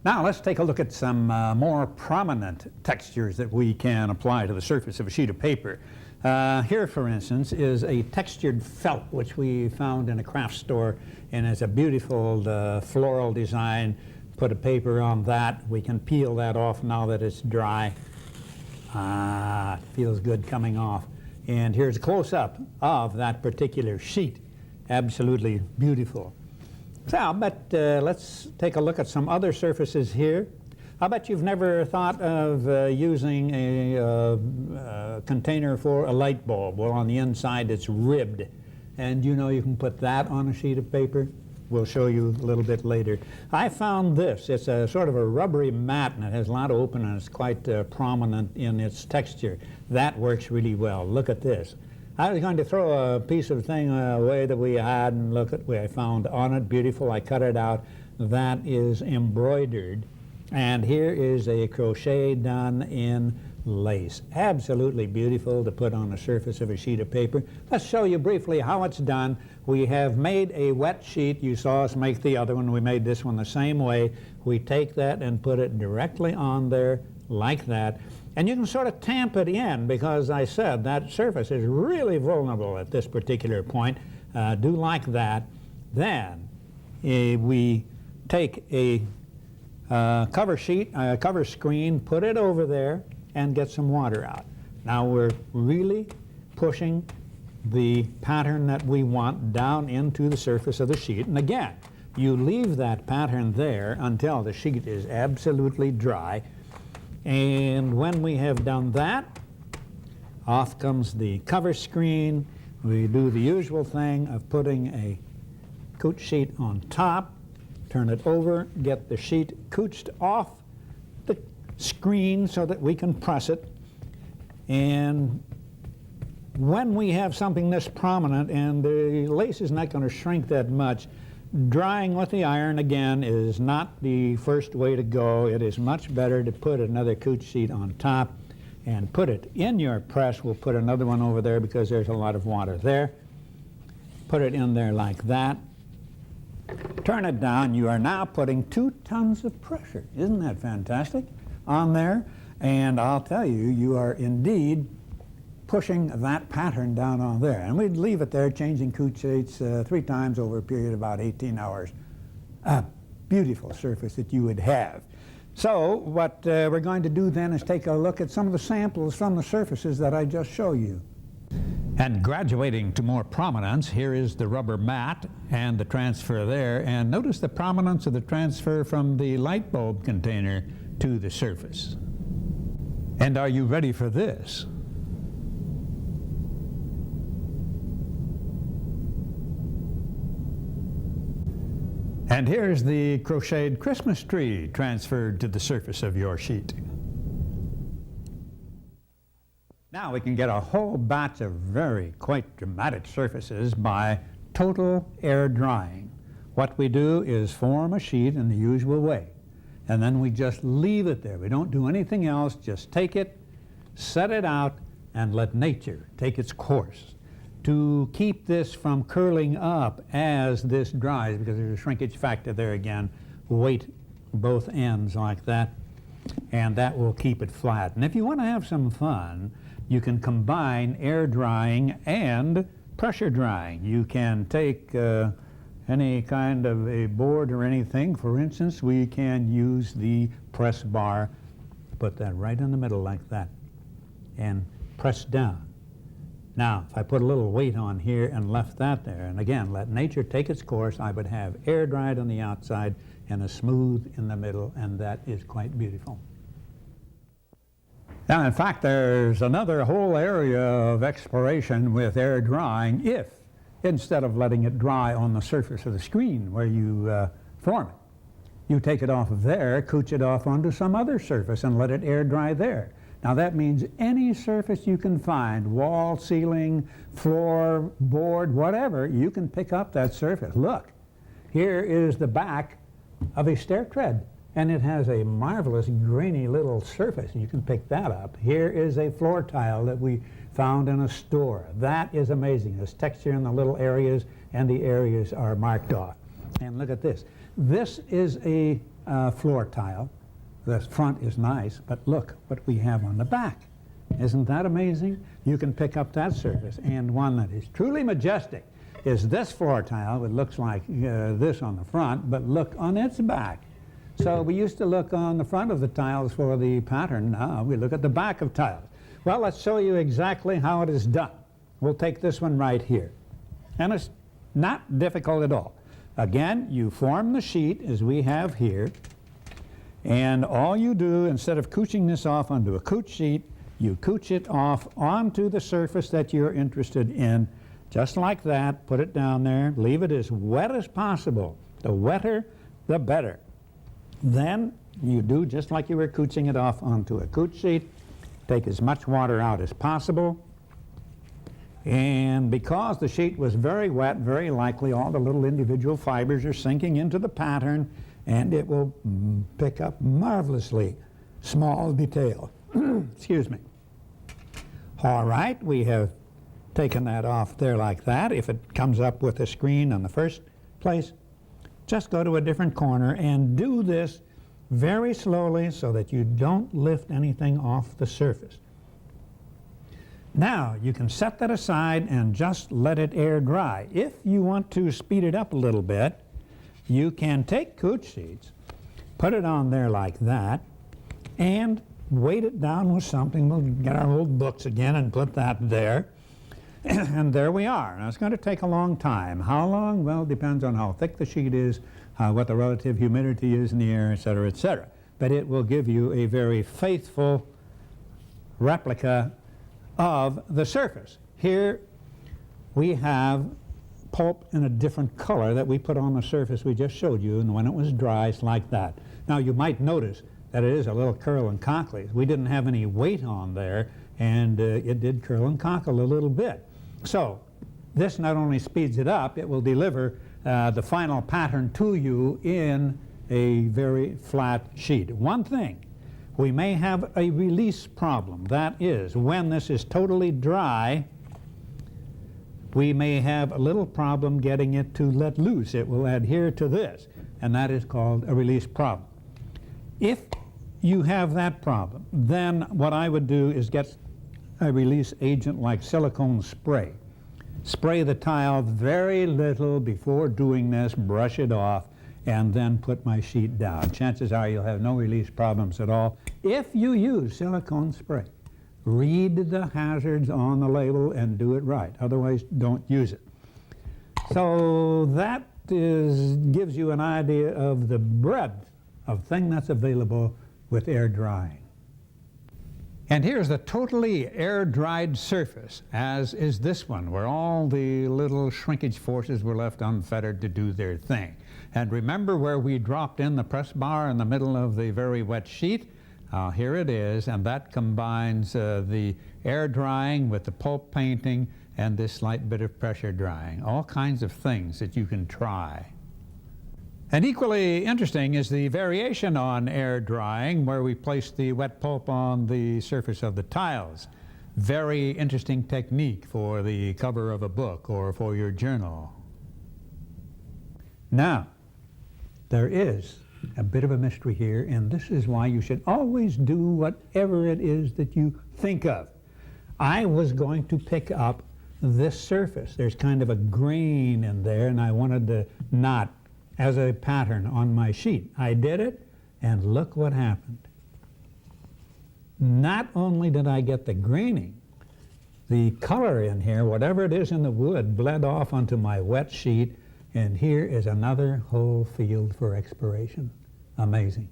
Now let's take a look at some more prominent textures that we can apply to the surface of a sheet of paper. Here, for instance, is a textured felt which we found in a craft store, and it's a beautiful floral design. Put a paper on that. We can peel that off now that it's dry. It feels good coming off. And here's a close-up of that particular sheet. Absolutely beautiful. So, but let's take a look at some other surfaces here. I bet you've never thought of using a container for a light bulb. Well, on the inside it's ribbed, and you know you can put that on a sheet of paper. We'll show you a little bit later. I found this. It's a sort of a rubbery mat, and it has a lot of opening, and it's quite prominent in its texture. That works really well. Look at this. I was going to throw a piece of thing away that we had, and look at what I found on it. Beautiful. I cut it out. That is embroidered. And here is a crochet done in lace. Absolutely beautiful to put on the surface of a sheet of paper. Let's show you briefly how it's done. We have made a wet sheet. You saw us make the other one. We made this one the same way. We take that and put it directly on there like that. And you can sort of tamp it in, because I said that surface is really vulnerable at this particular point. Do like that. Then we take a cover sheet, a cover screen, put it over there, and get some water out. Now we're really pushing the pattern that we want down into the surface of the sheet. And again, you leave that pattern there until the sheet is absolutely dry. And when we have done that, off comes the cover screen. We do the usual thing of putting a coach sheet on top, turn it over, get the sheet cooched off the screen so that we can press it. And when we have something this prominent, and the lace is not going to shrink that much, drying with the iron again is not the first way to go. It is much better to put another coach sheet on top and put it in your press. We'll put another one over there because there's a lot of water there. Put it in there like that. Turn it down. You are now putting 2 tons of pressure. Isn't that fantastic? On there. And I'll tell you, you are indeed pushing that pattern down on there. And we'd leave it there, changing coach sheets 3 times over a period of about 18 hours. A beautiful surface that you would have. So what we're going to do then is take a look at some of the samples from the surfaces that I just showed you. And graduating to more prominence, here is the rubber mat and the transfer there. And notice the prominence of the transfer from the light bulb container to the surface. And are you ready for this? And here's the crocheted Christmas tree transferred to the surface of your sheet. Now we can get a whole batch of quite dramatic surfaces by total air drying. What we do is form a sheet in the usual way, and then we just leave it there. We don't do anything else, just take it, set it out, and let nature take its course. To keep this from curling up as this dries, because there's a shrinkage factor there again, weight both ends like that, and that will keep it flat. And if you want to have some fun, you can combine air drying and pressure drying. You can take any kind of a board or anything. For instance, we can use the press bar, put that right in the middle like that, and press down. Now, if I put a little weight on here and left that there, and again, let nature take its course, I would have air dried on the outside and a smooth in the middle, and that is quite beautiful. Now, in fact, there's another whole area of exploration with air drying if, instead of letting it dry on the surface of the screen where you form it, you take it off of there, cooch it off onto some other surface and let it air dry there. Now that means any surface you can find, wall, ceiling, floor, board, whatever, you can pick up that surface. Look, here is the back of a stair tread, and it has a marvelous grainy little surface. You can pick that up. Here is a floor tile that we found in a store. That is amazing. There's texture in the little areas, and the areas are marked off. And look at this. This is a floor tile. The front is nice, but look what we have on the back. Isn't that amazing? You can pick up that surface. And one that is truly majestic is this floor tile. It looks like this on the front, but look on its back. So we used to look on the front of the tiles for the pattern. Now we look at the back of tiles. Well, let's show you exactly how it is done. We'll take this one right here. And it's not difficult at all. Again, you form the sheet as we have here. And all you do, instead of cooching this off onto a cooch sheet, you cooch it off onto the surface that you're interested in, just like that. Put it down there, leave it as wet as possible. The wetter, the better. Then you do just like you were cooching it off onto a cooch sheet. Take as much water out as possible. And because the sheet was very wet, very likely all the little individual fibers are sinking into the pattern, and it will pick up marvelously small detail. Excuse me. All right, we have taken that off there like that. If it comes up with a screen on the first place, just go to a different corner and do this very slowly so that you don't lift anything off the surface. Now, you can set that aside and just let it air dry. If you want to speed it up a little bit, you can take cooch sheets, put it on there like that, and weight it down with something. We'll get our old books again and put that there. And there we are. Now, it's going to take a long time. How long? Well, it depends on how thick the sheet is, what the relative humidity is in the air, etc., etc. But it will give you a very faithful replica of the surface. Here we have pulp in a different color that we put on the surface we just showed you, and when it was dry, it's like that. Now, you might notice that it is a little curl and cockly. We didn't have any weight on there, and it did curl and cockle a little bit. So this not only speeds it up, it will deliver the final pattern to you in a very flat sheet. One thing, we may have a release problem. That is, when this is totally dry, we may have a little problem getting it to let loose. It will adhere to this, and that is called a release problem. If you have that problem, then what I would do is get a release agent like silicone spray. Spray the tile very little before doing this, brush it off, and then put my sheet down. Chances are you'll have no release problems at all if you use silicone spray. Read the hazards on the label and do it right. Otherwise, don't use it. So that gives you an idea of the breadth of thing that's available with air drying. And here's the totally air-dried surface, as is this one, where all the little shrinkage forces were left unfettered to do their thing. And remember where we dropped in the press bar in the middle of the very wet sheet? Here it is, and that combines the air drying with the pulp painting and this slight bit of pressure drying. All kinds of things that you can try. And equally interesting is the variation on air drying, where we place the wet pulp on the surface of the tiles. Very interesting technique for the cover of a book or for your journal. Now, there is a bit of a mystery here, and this is why you should always do whatever it is that you think of. I was going to pick up this surface. There's kind of a grain in there, and I wanted to knot as a pattern on my sheet. I did it, and look what happened. Not only did I get the graining, the color in here, whatever it is in the wood, bled off onto my wet sheet, and here is another whole field for exploration. Amazing.